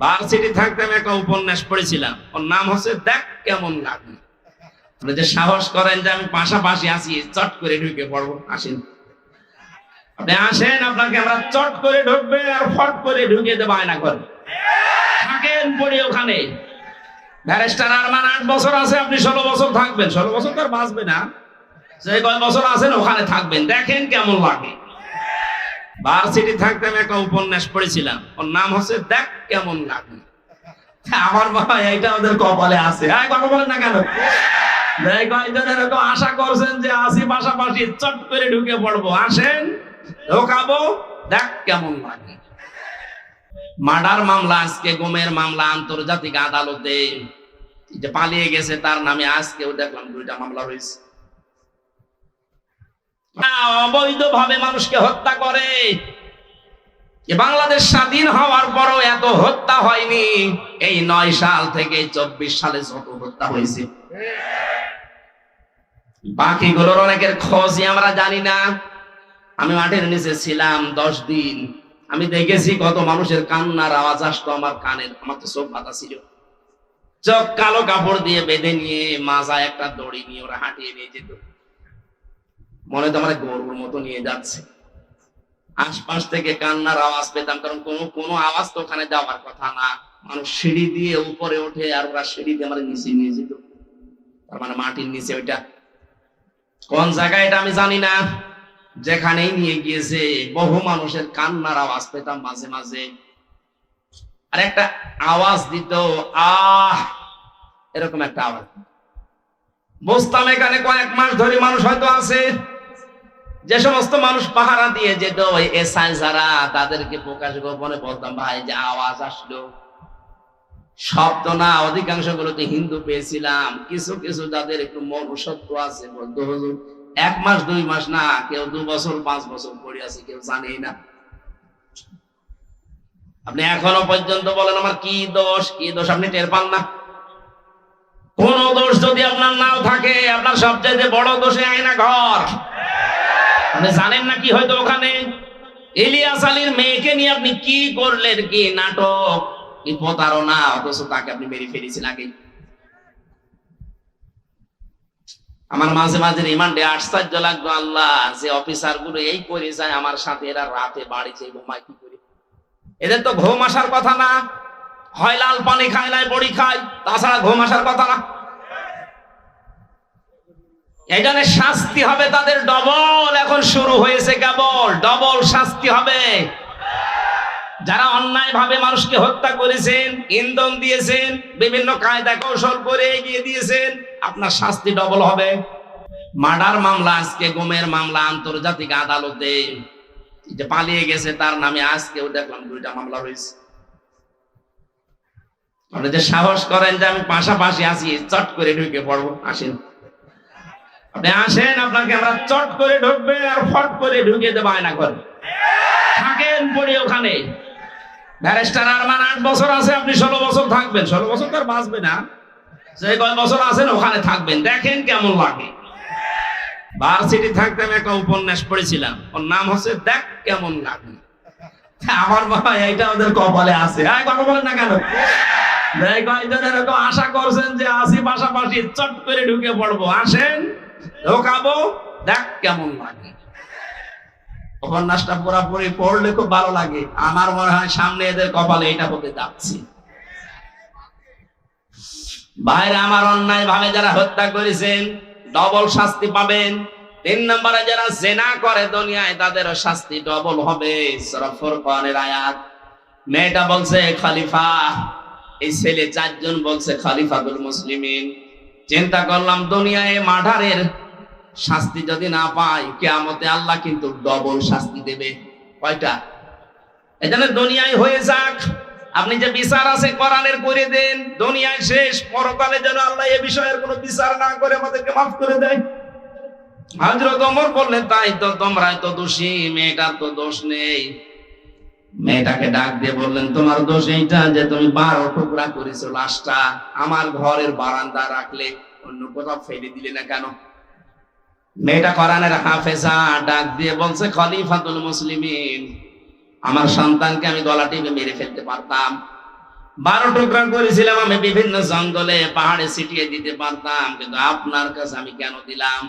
Varsity থাকতে আমি একটা উপন্যাস পড়েছিলাম, ওর নাম হচ্ছে দেখ কেমন লাগে। আপনি যে সাহস করেন যে আমি পাশাপাশি আছি, চট করে ঢুকে পড়বো, আসেন। আপনি আসেন, আপনাকে আমরা চট করে ঢুকবে আর ফট করে ঢুকিয়ে দেবো আয়না করে। থাকেন পড়ে ওখানে। ব্যারিস্টার আরমান 8 বছর আছে, আপনি 16 বছর থাকবেন। 16 বছর তো আর বাঁচবে না, যে কয় বছর আছেন ওখানে থাকবেন, দেখেন কেমন লাগে। ভার্সিটি থাকতে আমি একটা উপন্যাস পড়েছিলাম, ওর নাম হচ্ছে দেখ কেমন লাগে। আমার বাবা এইটা ওদের কপালে আছে। কথা বলেন না কেন? কয়েকজন এরকম আশা করছেন যে আসি পাশাপাশি, চট করে ঢুকে পড়বো, আসেন ঢোকাবো, দেখ কেমন লাগে। মার্ডার মামলা, আজকে গুমের মামলা আন্তর্জাতিক আদালতে, যে পালিয়ে গেছে তার নামে আজকেও দেখলাম 2টা মামলা হয়েছে। অবৈধভাবে মানুষকে হত্যা করে। বাংলাদেশ স্বাধীন হওয়ার পরও এত হত্যা হয়নি। এই 9 সাল থেকে 24 সালে যত হত্যা হয়েছে, বাকিগুলোর অনেকের খোঁজই আমরা জানি না। আমি মাঠের নিচে ছিলাম 10 দিন, আমি দেখেছি কত মানুষের কান্নার আওয়াজ আসতো আমার কানে। আমার তো চোখ বাঁধা ছিল, চোখ কালো কাপড় দিয়ে বেঁধে নিয়ে মাজায় একটা দড়ি নিয়ে ওরা হাঁটিয়ে নিয়ে যেত, মনে তো আমার গরুর মতো নিয়ে যাচ্ছে। আশপাশ থেকে কান্নার আওয়াজ পেতাম, কারণ কোনো আওয়াজ তো ওখানে যাওয়ার কথা না। মানুষ সিঁড়ি দিয়ে উপরে ওঠে আর ওরা সিঁড়ি দিয়ে আমার নিচে নিয়ে যেত। তার মানে মাটির নিচে, ওইটা কোন জায়গায় এটা আমি জানি না, যেখানেই নিয়ে গিয়েছে বহু মানুষের কান্নার আওয়াজ পেতাম মাঝে মাঝে। আর একটা আওয়াজ দিত, আহ, এরকম একটা আওয়াজ বুঝতাম এখানে কয়েক মাস ধরে মানুষ হয়তো আছে। যে সমস্ত মানুষ পাহারা দিয়ে যেত, ওই এসআই যারা, তাদেরকে প্রকাশ গোপনে বলতাম, ভাই যে আওয়াজ আসলো, শব্দ না, অধিকাংশ গুলোতে হিন্দু পেয়েছিলাম। কিছু কিছু যাদের একটু মনুষ্যত্ব আছে বলতো, হুজুর 1 মাস 2 মাস না, কেউ 2 বছর 5 বছর পড়ে আছে, কেউ জানেই না। আপনি এখনো পর্যন্ত বলেন আমার কি দোষ, কি দোষ, আপনি টের পান না। কোন দোষ যদি আপনার নাও থাকে, আপনার সবচেয়ে বড় দোষে আয়না ঘর। আপনি জানেন না কি হয়তো ওখানে ইলিয়াস আলীর মেয়েকে নিয়ে আপনি কি করলেন, কি নাটক, কি প্রতারণা, অথচ তাকে আপনি মেরে ফেলেছেন আগে। আমার মাঝে মাঝে রিমান্ডে আশ্চর্য লাগতো, আল্লাহ, যে অফিসার গুলো এই করে যায় আমার সাথে, এরা রাতে বাড়ি যেয়ে ঘুমায় কি করে? এদের তো ঘুম আসার কথা না, হয় লাল পানি খায় নাই বড়ি খায়, তাছাড়া ঘুম আসার কথা না। এই জন্য শাস্তি হবে তাদের ডবল। এখন শুরু হয়েছে, কেবল ডবল শাস্তি হবে। যারা অন্যায় ভাবে মানুষকে হত্যা করেছেন, ইন্ধন দিয়েছেন, বিভিন্ন কায়দা কৌশল করে এগিয়ে দিয়েছেন, আপনার শাস্তি ডবল হবে। মার্ডার মামলা, আজকে গুমের মামলা আন্তর্জাতিক আদালতে, যে পালিয়ে গেছে তার নামে আজকেও দেখলাম 2টা মামলা হয়েছে। আপনি যে সাহস করেন যে আমি পাশাপাশি আছি, চট করে ঢুকে পড়বো, আসেন। আপনি আসেন, আপনাকে আমরা চট করে ঢুকবে আর ফট করে ঢুকিয়ে দেবো আয়না করে। থাকেন পড়ে ওখানে। ব্যারিস্টার আরমান 8 বছর আছে, আপনি 16 বছর থাকবেন। 16 বছর তো আর বাঁচবে না, যে কয় বছর আছেন ওখানে থাকবেন, দেখেন কেমন লাগে। ভার্সিটি থাকতে আমি একটা উপন্যাস পড়েছিলাম, ওর নাম হচ্ছে দেখ কেমন লাগে। আমার বাবা এইটা ওদের কপালে আছে। কথা বলেন না কেন? কয়েকজন এরকম আশা করছেন যে আসি পাশাপাশি, চট করে ঢুকে পড়বো, আসেন ঢোকাবো, দেখ কেমন লাগে। উপন্যাসটা পুরোপুরি পড়লে খুব ভালো লাগে। আমার মনে হয় সামনে এদের কপালে এটা হতে যাচ্ছে। বাইরে আমার অন্যায় ভাবে যারা হত্যা করেছেন, ডবল শাস্তি পাবেন। 3 নম্বরে যারা জেনা করে দুনিয়ায়, তাদেরও শাস্তি ডবল হবে। সূরা ফুরকানের আয়াত। মেয়েটা বলছে খলিফা, এই ছেলে 4 জন বলছে খলিফাতুল মুসলিমিন। চিন্তা করলাম, দুনিয়ায় মার্ডারের শাস্তি যদি না পাই, কিয়ামতে আল্লাহ কিন্তু ডবল শাস্তি দেবে। কয়টা? এজন্য দুনিয়ায় হয়ে যাক, আপনি যে বিচার আছে কোরআনের করে দেন, দুনিয়ায় শেষ, পরকালে যেন আল্লাহ এই বিষয়ের কোনো বিচার না করে আমাদেরকে মাফ করে দেয়। হযরত ওমর বললেন, তাই তো, তোমরাই তো দোষী, মেয়েটার তো দোষ নেই। মেয়েটাকে ডাক দিয়ে বললেন, তোমার দোষ এইটা যে তুমি 12 টুকরা করেছো লাশটা, আমার ঘরের বারান্দা রাখলে, অন্য কোথাও ফেলে দিলে না কেন? মেয়েটা কোরআনের হাফেজা, ডাক দিয়ে বলছে, খলিফাতুল মুসলিমিন, আমার সন্তানকে আমি গলা টিপে মেরে ফেলতে পারতাম, 12 টুকরা করেছিলাম আমি, বিভিন্ন জঙ্গলে পাহাড়ে ছিটিয়ে দিতে পারতাম, কিন্তু আপনার কাছে আমি কেন দিলাম?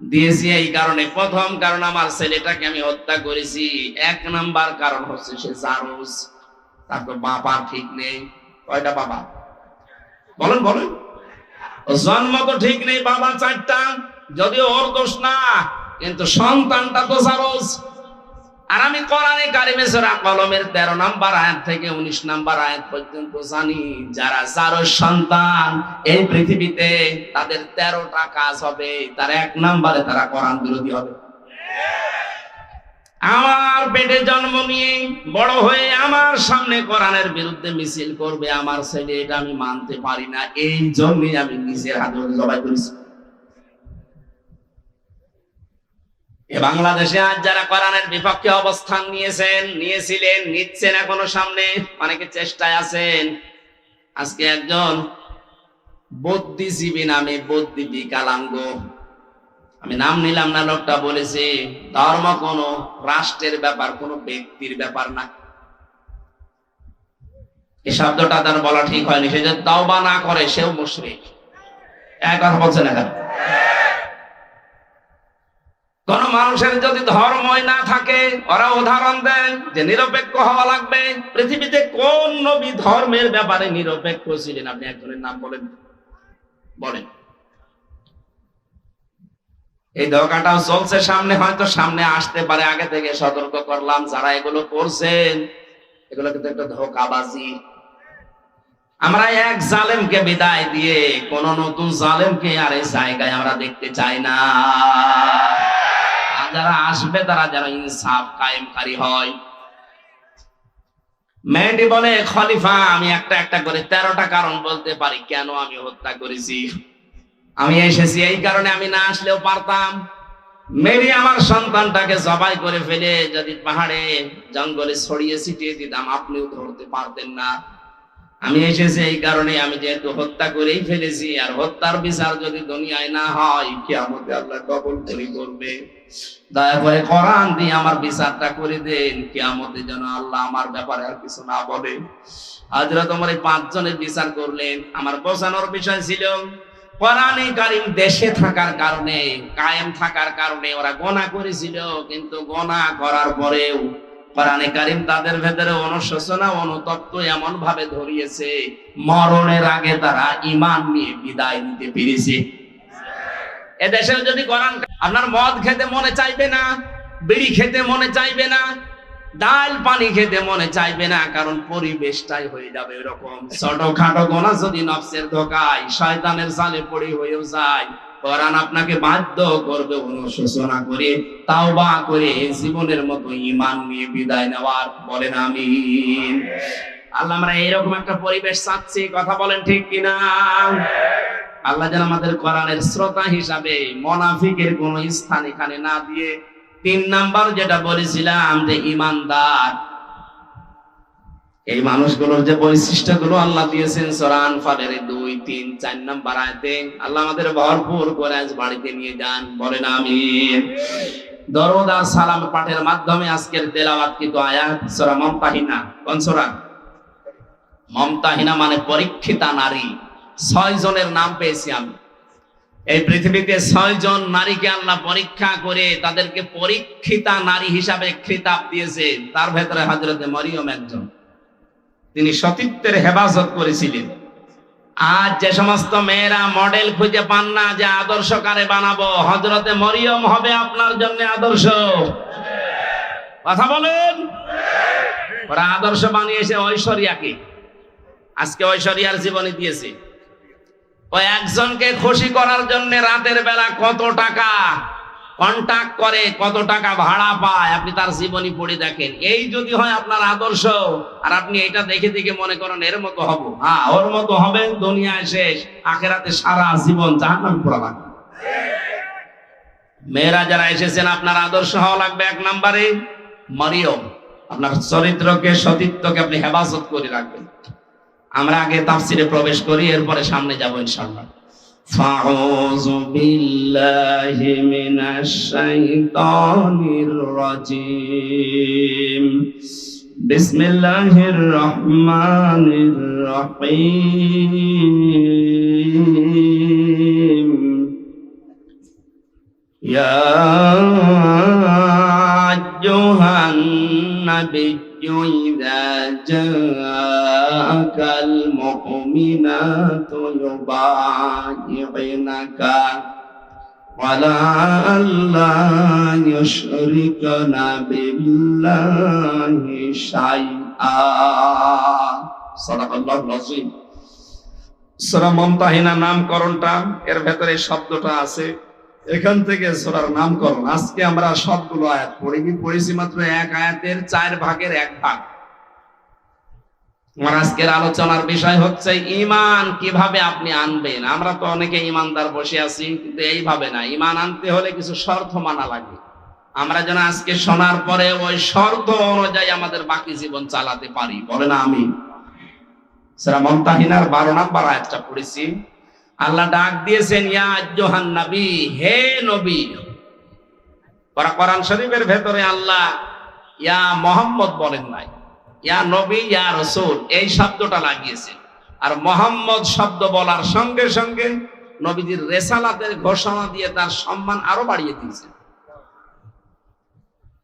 দিয়েছি এই কারণে, প্রথম কারণ আমার ছেলেটাকে আমি হত্যা করেছি, 1 নাম্বার কারণ হচ্ছে সে জারজ, তার তো বাবা ঠিক নেই। কয়টা বাবা বলেন বলেন? জন্ম তো ঠিক নেই, বাবা 4টা, যদিও ওর দোষ না, কিন্তু সন্তানটা তো জারজ। আর আমি কোরআনে কারিমে সূরা কলমের 13 নাম্বার আয়াত থেকে 19 নাম্বার আয়াত পর্যন্ত জানি, যারা জারজ সন্তান এই পৃথিবীতে তাদের 13টা কাজ হবে, তার 1 নাম্বারে তারা কোরআন বিরোধী হবে। আমার পেটে জন্ম নিয়ে বড় হয়ে আমার সামনে কোরআনের বিরুদ্ধে মিছিল করবে আমার ছেলে, এটা আমি মানতে পারি না। এই জন্যই আমি নিজের হাতে জবাই করেছি। বাংলাদেশে আজ যারা কোরআনের বিপক্ষে অবস্থান নিয়েছিলেন, নিচ্ছেন, এখনো সামনে অনেকে চেষ্টায় আছেন। আজকে একজন বুদ্ধিজীবী নামে, বুদ্ধি বিকলাঙ্গ, আমি নাম নিলাম না, লোকটা বলেছে ধর্ম কোনো রাষ্ট্রের ব্যাপার, কোনো ব্যক্তির ব্যাপার না। এই শব্দটা তার বলা ঠিক হয়নি। সে যে তওবা না করে সেও মুশরিক। এক কথা বলছেন না? কোন মানুষের যদি ধর্মই না থাকে, ওরা উদাহরণ দেন যে নিরপেক্ষ হওয়া লাগবে। পৃথিবীতে কোন নবী ধর্মের ব্যাপারে নিরপেক্ষ ছিলেন? আপনি একজনের নাম বলেন, বলেন। এই ধোঁকাটাও চলছে সামনে, হয়তো সামনে আসতে পারে, আগে থেকে সতর্ক করলাম। যারা এগুলো করছেন, এগুলো কিন্তু একটা ধোঁকাবাজি। আমরা এক জালেমকে বিদায় দিয়ে কোন নতুন জালেমকে আর এই জায়গায় আমরা দেখতে চাই না। যারা আসবে তারা যেন ইনসাফ কায়েমকারী হয়। মেয়েটি বলে, খলিফা আমি একটা একটা করে 13টা কারণ বলতে পারি কেন আমি হত্যা করেছি। আমি এসেছি এই কারণে, আমি না আসলেও পারতাম। মেরি আমার সন্তানটাকে জবাই করে ফেলে যদি পাহাড়ে জঙ্গলে ছড়িয়ে ছিটিয়ে দিতাম, আপনিও ধরতে পারতেন না। আমি এসেছি এই কারণে, আমি যেহেতু হত্যা করেই ফেলেছি, আর হত্যার বিচার যদি দুনিয়ায় না হয়, কিয়ামতে আল্লাহ কবুল করবে। দয়া করে কোরআন দিয়ে আমার বিচারটা করে দেন, কিয়ামতে যেন আল্লাহ আমার ব্যাপারে আর কিছু না বলে। হযরত ওমর এই 5 জনের বিচার করলেন। আমার বোঝানোর বিষয় ছিল, কোরআনে কারীম দেশে থাকার কারণে, কায়েম থাকার কারণে ওরা গুনাহ করেছিল, কিন্তু গুনাহ করার পরেও কোরআনে কারীম তাদের ভেতরে অনুশোচনা, অনুতপ্ত এমন ভাবে ধরিয়েছে, মরণের আগে তারা ঈমান নিয়ে বিদায় নিতে পেরেছে। এদেশে যদি কোরআন, আপনার মদ খেতে মনে চাইবে না, বিড়ি খেতে মনে চাইবে না, ডাল পানি খেতে মনে চাইবে না, কারণ পরিবেশটাই হয়ে যাবে এরকম। ছোটখাটো গুনাহ যদি নফসের ধোঁকায়, শয়তানের জালে পড়ে হয়েও যায়, কোরআন আপনাকে বাধ্য করবে অনুশোচনা করে, তাওবা করে জীবনের মতো ঈমান নিয়ে বিদায় নেওয়ার। বলেন আমিন। আল্লাহ, আমরা এরকম একটা পরিবেশ চাচ্ছি, কথা বলেন ঠিক কিনা? আল্লাহ যেন আমাদের কোরআনের শ্রোতা হিসাবে মুনাফিকের কোন স্থান এখানে না দিয়ে, 3 নাম্বার যেটা বলেছিলাম যে ঈমানদার, এই মানুষগুলোর যে বৈশিষ্ট্যগুলো আল্লাহ দিয়েছেন সূরা আনফালের 2, 3, 4 নাম্বার আয়াতে, আল্লাহ আমাদের ভরপুর করে আজ বাড়িতে নিয়ে যান। বলেন আমিন। দরুদ আর সালাম পাঠের মাধ্যমে আজকের তেলাওয়াতকৃত আয়াত সূরা মুমতাহিনা। কোন সূরা? মুমতাহিনা মানে পরীক্ষিতা নারী। 6 জনের নাম পেয়েছি আমি। এই পৃথিবীতে 6 জন নারীকে আল্লাহ পরীক্ষা করে তাদেরকে পরীক্ষিতা নারী হিসাবে খেতাব দিয়েছে। তার ভেতরে হযরতে মরিয়ম একজন। তিনি সতীত্বের হেফাজত করেছিলেন। আজ যে সমস্ত মেয়েরা মডেল খুঁজে পান না যে আদর্শ কারে বানাবো, হযরতে মরিয়ম হবে আপনার জন্য আদর্শ। কথা বলেন। ওরা আদর্শ বানিয়েছে ঐশ্বরিয়াকে। আজকে ঐশ্বরিয়ার জীবনী দিয়েছে। ওই একজনকে খুশি করার জন্য রাতের বেলা কত টাকা কন্টাক্ট করে, কত টাকা ভাড়া পায়, আপনি তার জীবনী পড়ে দেখেন। এই যদি হয় আপনার আদর্শ, আর আপনি এটা দেখে দেখে মনে করেন এর মতো হব, হ্যাঁ ওর মতো হবেন, দুনিয়ায় শেষ, আখিরাতে সারা জীবন জাহান্নামে পোড়া লাগবে। মেয়েরা যারা এসেছেন, আপনার আদর্শ হওয়া লাগবে 1 নম্বরে মরিয়ম। আপনার চরিত্রকে, সতীত্বকে আপনি হেফাজত করে রাখবেন। আমরা আগে তাফসিরে প্রবেশ করি, এরপরে সামনে যাব ইনশাআল্লাহ। ফাউযু বিল্লাহি মিনাশ শাইতানির রাজিম। বিসমিল্লাহির রহমানির রহিম। ইয়া আইয়ুহান নাবিয়্যু ইযা জাআকাল মুমিনাতু ইউবাইয়িনাকা ওয়ালা আল্লা ইউশরিকনা বিল্লাহি শাইআ। সাদাকাল্লাহুল আযীম। সূরা মুমতাহিনা নামকরণটা এর ভেতরে শব্দটা আছে, এখান থেকে সূরার নামকরণ। আজকে আমরা সবগুলো আয়াত পড়েছি মাত্র এক আয়াতের 4 ভাগের 1 ভাগ। আমার আজকের আলোচনার বিষয় হচ্ছে ঈমান কিভাবে আপনি আনবেন। আমরা তো অনেকে ঈমানদার বসে আছি, কিন্তু এইভাবে না। ঈমান আনতে হলে কিছু শর্ত মানা লাগে। আমরা যেন আজকে শোনার পরে ওই শর্ত অনুযায়ী আমাদের বাকি জীবন চালাতে পারি। বলে না আমি সূরা মুমতাহিনার 12 নম্বর আয়াতটা পড়েছি। আল্লাহ ডাক দিয়েছেন ইয়া আইয়ুহান নবী, হে নবী। কোরআন শরীফের ভেতরে আল্লাহ ইয়া মুহাম্মদ বলেন নাই, ইয়া নবী ইয়া রাসূল এই শব্দটা লাগিয়েছেন। আর মুহাম্মদ শব্দ বলার সঙ্গে সঙ্গে নবীজির রিসালাতের ঘোষণা দিয়ে তার সম্মান আরো বাড়িয়ে দিয়েছেন।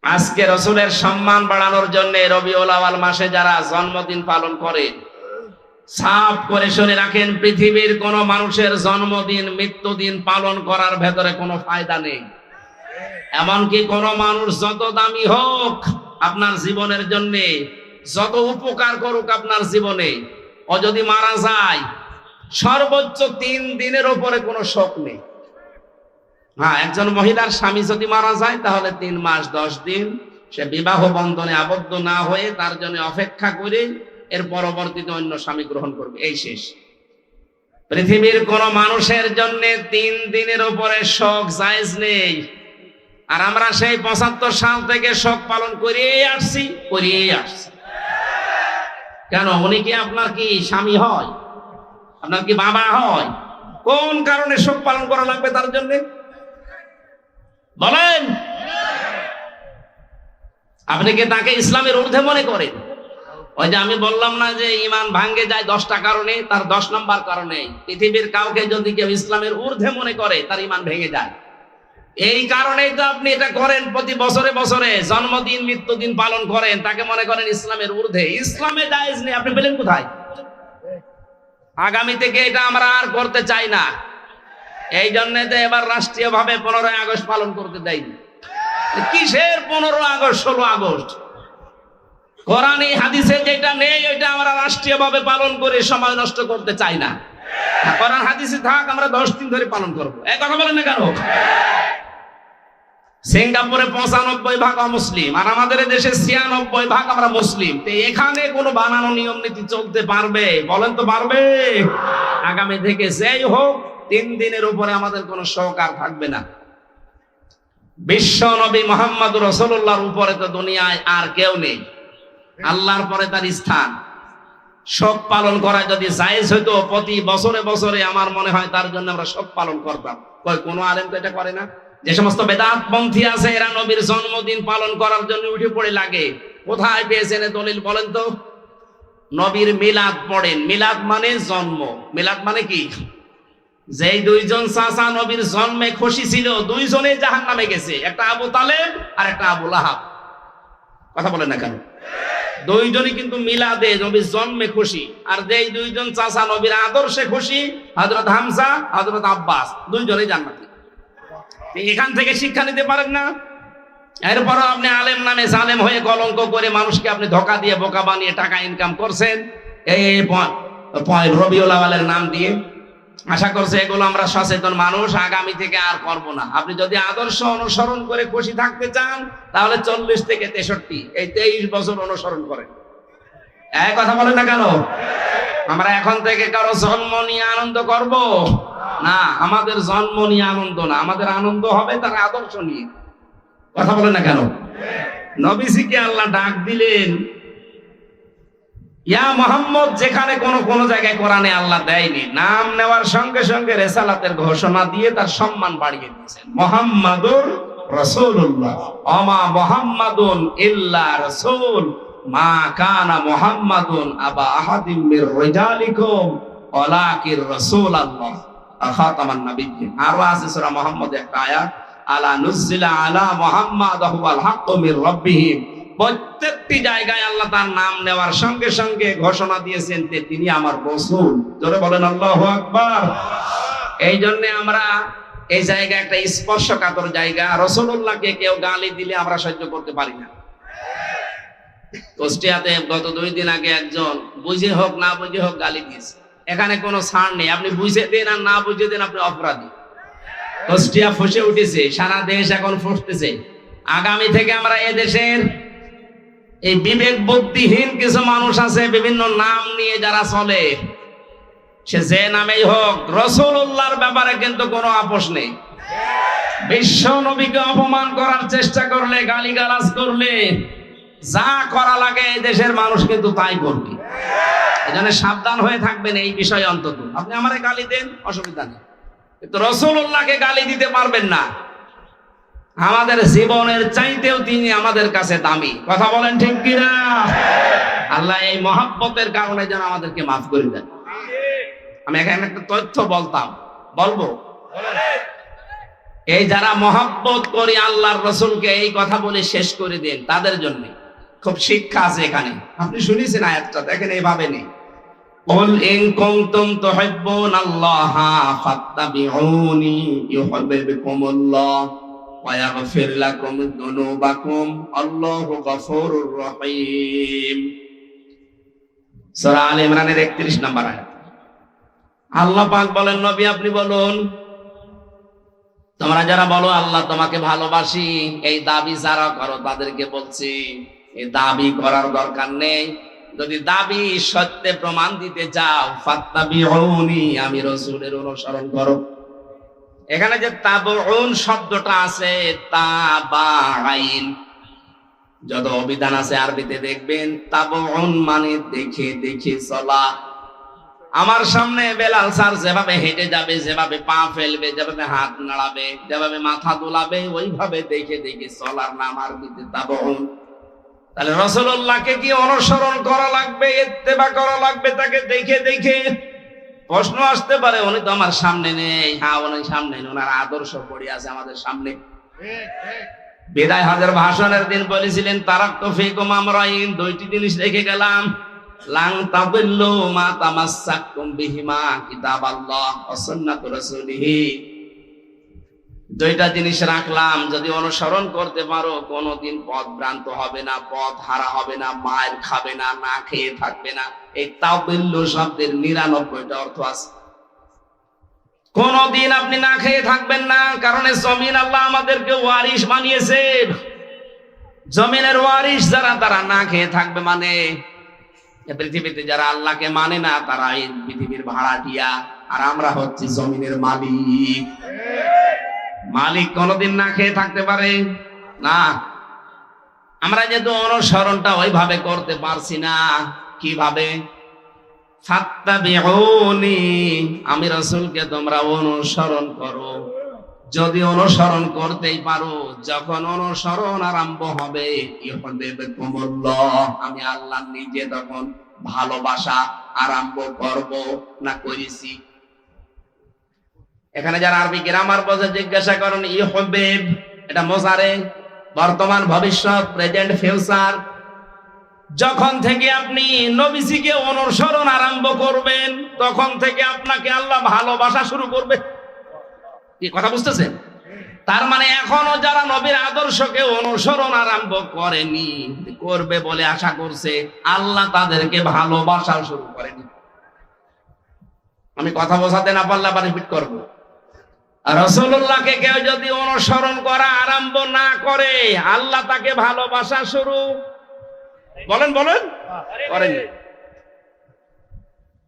আজকে রাসূলের সম্মান বাড়ানোর জন্য রবিউল আউয়াল মাসে যারা জন্মদিন পালন করে, সাফ করে শুনে রাখেন, পৃথিবীর কোন মানুষের জন্মদিন মৃত্যুদিন পালন করার ভেতরে কোনো ফায়দা নেই। এমনকি কোন মানুষ যত দামি হোক আপনার জীবনের জন্য, যত উপকার করুক আপনার জীবনে, ও যদি মারা যায় সর্বোচ্চ 3 দিনের উপরে কোনো শোক নেই। হ্যাঁ, একজন মহিলার স্বামী যদি মারা যায় তাহলে 3 মাস 10 দিন সে বিবাহ বন্ধনে আবদ্ধ না হয়ে তার জন্য অপেক্ষা করে এর পরবর্তীতে অন্য স্বামী গ্রহণ করবে, এই শেষ। পৃথিবীর কোন মানুষের জন্য 3 দিনের উপরে শোক জায়েজ নেই। আর আমরা সেই 75 সাল থেকে শোক পালন করিয়ে আসছি। কেন? উনি কি আপনার কি স্বামী হয়? আপনার কি বাবা হয়? কোন কারণে শোক পালন করা লাগবে তার জন্য বলেন? আপনি কি তাকে ইসলামের ঊর্ধ্বে মনে করেন? ওই যে আমি বললাম না যে ঈমান ভাঙ্গে যায় 10টা কারণে, তার 10 নম্বর কারণে পৃথিবীর কাউকে যদি কেউ ইসলামের ঊর্ধ্বে মনে করে তার ঈমান ভেঙে যায়। এই কারণেই তো আপনি এটা করেন, প্রতি বছরে বছরে জন্মদিন মৃত্যুদিন পালন করেন, তাকে মনে করেন ইসলামের ঊর্ধ্বে। ইসলামে জায়েজ নেই, আপনি পেলেন কোথায়? আগামী থেকে এটা আমরা আর করতে চাই না। এই জন্য তো এবার রাষ্ট্রীয় ভাবে 15ই আগস্ট পালন করতে দেয়নি। কিসের 15 আগস্ট 16 আগস্ট? কোরআনে হাদিসে যেটা নেই ওইটা আমরা রাষ্ট্রীয় ভাবে পালন করে সময় নষ্ট করতে চাই না। কোরআন হাদিসে থাক, আমরা 10 দিন ধরে পালন করবো। এই কথা বলেন না কেন? সিঙ্গাপুরে 95% অমুসলিম, আর আমাদের দেশে 96% আমরা মুসলিম। তো এখানে কোনো বানানো নিয়ম নীতি চলতে পারবে? বলেন তো পারবে? আগামী থেকে যেই হোক 3 দিনের উপরে আমাদের কোনো শোক আর থাকবে না। বিশ্ব নবী মুহাম্মদুর রাসূলুল্লাহর উপরে তো দুনিয়ায় আর কেউ নেই, আল্লাহর পরে তার স্থান। শোক পালন করা যদি জায়েজ হইতো প্রতি বছরে বছরে আমার মনে হয় তার জন্য আমরা শোক পালন করতাম। কোনো আলেম তো এটা করে না। যে সমস্ত বেদাত পন্থী আছে এরা নবীর জন্মদিন পালন করার জন্য উঠে পড়ে লাগে। কোথায় পেয়েছেন দলিল বলেন তো? নবীর মিলাদ পড়েন। মিলাদ মানে জন্ম। মিলাদ মানে কি? যেই 2 জন চাচা নবীর জন্মে খুশি ছিল, 2 জনেই জাহান্নামে গেছে, একটা আবু তালেব আর একটা আবু লাহাব। কথা বলেন না কেন? 2 জনই কিন্তু মিলাদে নবীর জন্মে খুশি। আর যেই 2 জন চাচা নবীর আদর্শে খুশি, হযরত হামজা হযরত আব্বাস, 2 জনেই জান্নাতি। এখান থেকে শিক্ষা নিতে পারেন না? এরপরও আপনি আলেম নামে জালেম হয়ে কলঙ্ক করে মানুষকে আপনি ধোঁকা দিয়ে বোকা বানিয়ে টাকা ইনকাম করছেন এই রবিউল আউয়ালের নাম দিয়ে। আশা করছে এগুলো আমরা সচেতন মানুষ আগামী থেকে আর করব না। আপনি যদি আদর্শ অনুসরণ করে খুশি থাকতে চান তাহলে 40 থেকে 63 এই 23 বছর অনুসরণ করেন। এই কথা বলেন না কেন? আমরা এখন থেকে কারো জন্ম নিয়ে আনন্দ করব না। আমাদের জন্ম নিয়ে আনন্দ না, আমাদের আনন্দ হবে তার আদর্শ নিয়ে। কথা বলেন না কেন? নবীজিকে আল্লাহ ডাক দিলেন ইয়া মুহাম্মদ, যেখানে কোন জায়গায় কোরআনে আল্লাহ দেয়নি। নাম নেওয়ার সঙ্গে সঙ্গে রিসালাতের ঘোষণা দিয়ে তার সম্মান বাড়িয়ে দিয়েছেন। মুহাম্মাদুর রাসূলুল্লাহ, ওমা মুহাম্মাদুন ইল্লা রাসূল, মা কানা মুহাম্মাদুন আবা আহাদিম মির রিজালিকুম ওয়ালাকির রাসূলুল্লাহ খাতামান নাবিয়্যিন। আরো আছে সূরা মুহাম্মদ একটা আয়াত, আলা নুজিলা আলা মুহাম্মাদ হুয়াল হাক্কু মির রাব্বিহিম। প্রত্যেকটি জায়গায় আল্লাহ তার নাম নেওয়ার সঙ্গে সঙ্গে ঘোষণা দিয়েছেন যে তিনি আমার রাসূল। জোরে বলেন আল্লাহু আকবার। এই জন্য আমরা এই জায়গা একটা স্পর্শকাতর জায়গা। রাসূলুল্লাহকে কেউ গালি দিলে আমরা সহ্য করতে পারি না। কুষ্টিয়াতে গত 2 দিন আগে একজন বুঝে হোক না বুঝে হোক গালি দিয়েছে। এখানে কোনো ছাড় নেই, আপনি বুঝে দেন আর না বুঝে দেন আপনি অপরাধী। কুষ্টিয়া ফুসে উঠেছে, সারা দেশ এখন ফুসতেছে। আগামী থেকে আমরা এদেশের এই বিবেক বুদ্ধিহীন কিছু মানুষ আছে, বিভিন্ন নাম নিয়ে যারা চলে, সে যে নামেই হোক, রাসূলুল্লাহর ব্যাপারে কিন্তু কোনো আপোষ নেই। বিশ্ব নবীকে অপমান করার চেষ্টা করলে, গালিগালাজ করলে, যা করা লাগে এই দেশের মানুষ কিন্তু তাই করবে। এজন্য সাবধান হয়ে থাকবেন এই বিষয়ে। অন্তত আপনি আমারে গালি দেন, অসুবিধা নেই, কিন্তু রাসূলুল্লাহকে গালি দিতে পারবেন না। আমাদের জীবনের চাইতেও তিনি আমাদের কাছে দামি। কথা বলেন ঠিক কিনা? আল্লাহ এই মহব্বতের কারণে যেন আমাদেরকে মাফ করে দেন। আমি এখানে একটা তথ্য বলবো, এই যারা মহব্বত করে আল্লাহর রাসূলকে এই কথা বলে শেষ করে দেন, তাদের জন্য খুব শিক্ষা আছে এখানে। আপনি শুনেছেন আয়াতটা, দেখেন এইভাবে নেই, কুল ইন কুনতুম তুহিব্বুনাল্লাহা ফাত্তাবিউনি ইউহিব্বুকুমুল্লাহ ওয়া ইয়াগফির লাকুম যুনুবাকুম আল্লাহু গফুরুর রহিম। সূরা আলে ইমরানের 31 নম্বর আয়াত। আল্লাহ পাক বলেন, নবী আপনি বলুন, তোমরা যারা বলো আল্লাহ তোমাকে ভালোবাসি, এই দাবি যারা করো তাদেরকে বলছি, এই দাবি করার দরকার নেই। যদি দাবি সত্যে প্রমাণ দিতে চাও, ফাত্তাবিউনি, আমি রাসূলের অনুসরণ করো। এখানে যে তাবউন শব্দটা আছে, তাবাইন, যত অভিধান আছে আরবিতে দেখবেন তাবউন মানে দেখে দেখে চলা। আমার সামনে বেলাল স্যার যেভাবে হেঁটে যাবে, যেভাবে পা ফেলবে, যেভাবে হাত নাড়াবে, যেভাবে মাথা দোলাবে, ওইভাবে দেখে দেখে চলার নাম আরবিতে তাবউন। তাহলে রাসূলুল্লাহকে কি অনুসরণ করা লাগবে, ইত্তেবা করা লাগবে তাকে দেখে দেখে? প্রশ্ন আসতে পারে, উনি তো আমার সামনে নেই। হ্যাঁ, উনি সামনে নেই, ওনার আদর্শ পড়ে আছে আমাদের সামনে। বিদায় হজের ভাষণের দিন বলেছিলেন, তারাকতু ফীকুম আমরাইন, 2টি জিনিস রেখে গেলাম, লান তাদিল্লু মা তামাসসাকতুম বিহিমা, কিতাবাল্লাহ ওয়া সুন্নাতু রাসূলিহি। 2টা জিনিস রাখলাম, যদি অনুসরণ করতে পারো কোনদিন পথ ভ্রান্ত হবে না, পথ হারা হবে না, মায়ের খাবে না, না খেয়ে থাকবে না। এই তাদিল্লু শব্দের 99টা অর্থ আছে। কোনদিন আপনি না খেয়ে থাকবেন না, কারণ জমিন আল্লাহ আমাদেরকে ওয়ারিশ বানিয়েছেন। জমিনের ওয়ারিশ যারা, তারা না খেয়ে থাকবে। মানে পৃথিবীতে যারা আল্লাহকে মানে না, তারা এই পৃথিবীর ভাড়াটিয়া, আর আমরা হচ্ছি জমিনের মালিক। মালিক কোনদিন না খেয়ে থাকতে পারে না। আমরা যেহেতু অনুসরণটা ওইভাবে করতে পারছি না, কিভাবে? ফাত্তাবিউনি, আমি রাসূলকে তোমরা অনুসরণ করো। যদি অনুসরণ করতেই পারো, যখন অনুসরণ আরম্ভ হবে, ইউহিব্বুকুমুল্লাহ, আমি আল্লাহ নিজে তখন ভালোবাসা আরম্ভ করব না করেছি। এখানে যারা আরবি গ্রামার বোঝে জিজ্ঞাসা করেন, ইউহিব্ব এটা মুজারে, বর্তমান, ভবিষ্যৎ, প্রেজেন্ট, ফিউচার। যখন থেকে আপনি নবীজিকে অনুসরণ আরম্ভ করবেন, তখন থেকে আপনাকে আল্লাহ ভালোবাসা শুরু করবে। কি কথা বুঝতেছেন? তার মানে এখনো যারা নবীর আদর্শকে অনুসরণ আরম্ভ করেনি, করবে বলে আশা করছে, আল্লাহ তাদেরকে ভালোবাসা শুরু করেনি। আমি কথা বোঝাতে না পারলে আবার রিপিট করব। রাসূলুল্লাহকে কেউ যদি অনুসরণ করা আরম্ভ না করে, আল্লাহ তাকে ভালোবাসা শুরু বলেন করেন।